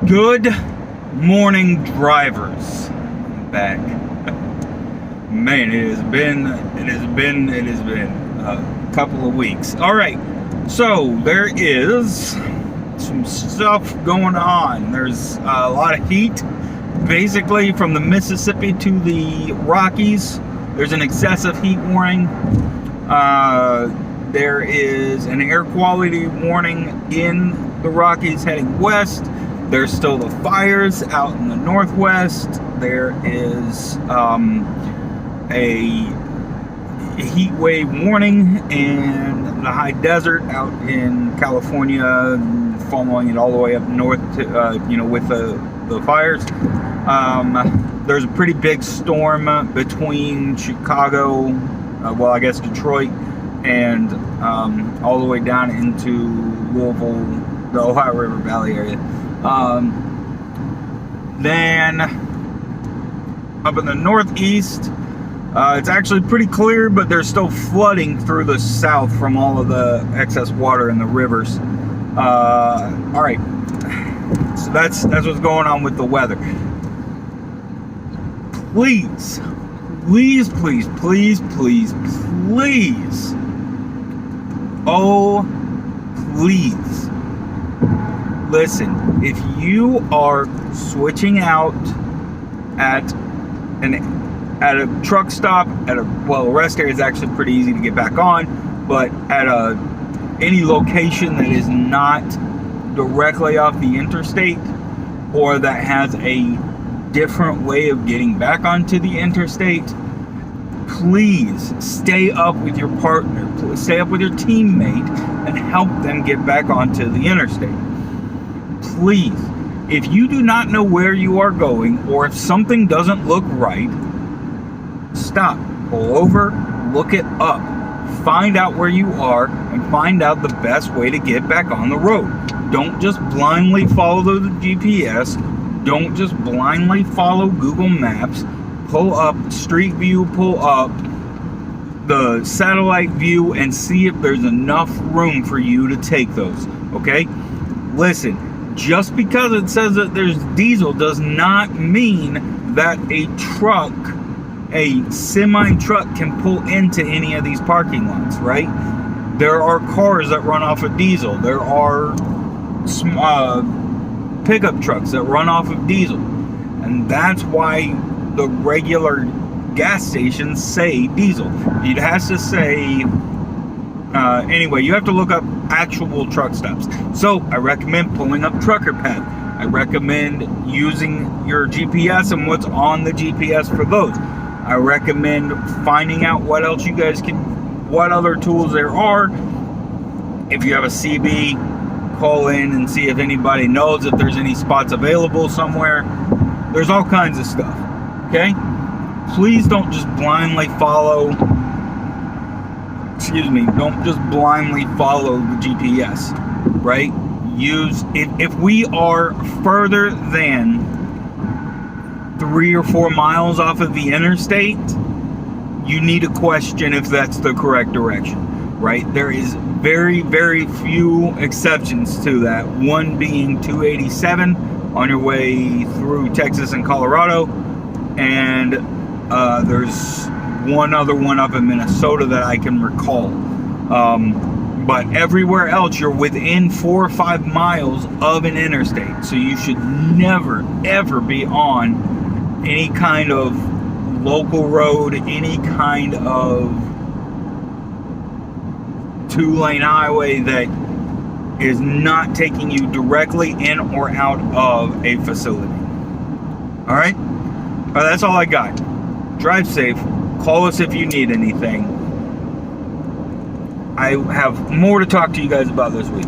Good morning, drivers. I'm back. Man, it has been a couple of weeks. All right, so there is some stuff going on. There's a lot of heat, basically from the Mississippi to the Rockies. There's an excessive heat warning. There is an air quality warning in the Rockies heading west. There's still the fires out in the northwest. There is a heat wave warning in the high desert out in California, following it all the way up north to, with the fires. There's a pretty big storm between Chicago, I guess Detroit, and all the way down into Louisville, the Ohio River Valley area. Then up in the northeast, it's actually pretty clear, but there's still flooding through the south from all of the excess water in the rivers. All right, so that's what's going on with the weather. Please, oh please, listen, if you are switching out at a truck stop, a rest area is actually pretty easy to get back on, but at any location that is not directly off the interstate or that has a different way of getting back onto the interstate, please stay up with your partner, stay up with your teammate, and help them get back onto the interstate. Please, if you do not know where you are going, or if something doesn't look right, stop, pull over, look it up, find out where you are, and find out the best way to get back on the road. Don't just blindly follow the GPS. Don't just blindly follow Google Maps. Pull up Street View, pull up the satellite view, and see if there's enough room for you to take those, okay? Listen, just because it says that there's diesel does not mean that a semi-truck can pull into any of these parking lots, right? There are cars that run off of diesel. There are pickup trucks that run off of diesel. And that's why the regular gas stations say diesel. It has to say... anyway, you have to look up actual truck stops. So I recommend pulling up Trucker Path. I recommend using your GPS and what's on the GPS for those. I recommend finding out what else you guys what other tools there are. If you have a CB, call in and see if anybody knows if there's any spots available somewhere. There's all kinds of stuff, okay? Please don't just blindly follow... don't just blindly follow the GPS, right? If we are further than 3 or 4 miles off of the interstate, you need to question if that's the correct direction, right? There is very, very few exceptions to that. One being 287 on your way through Texas and Colorado, and there's one other one up in Minnesota that I can recall. But everywhere else, you're within 4 or 5 miles of an interstate. So you should never, ever be on any kind of local road, any kind of 2-lane highway that is not taking you directly in or out of a facility. All right? That's all I got. Drive safe. Call us if you need anything. I have more to talk to you guys about this week.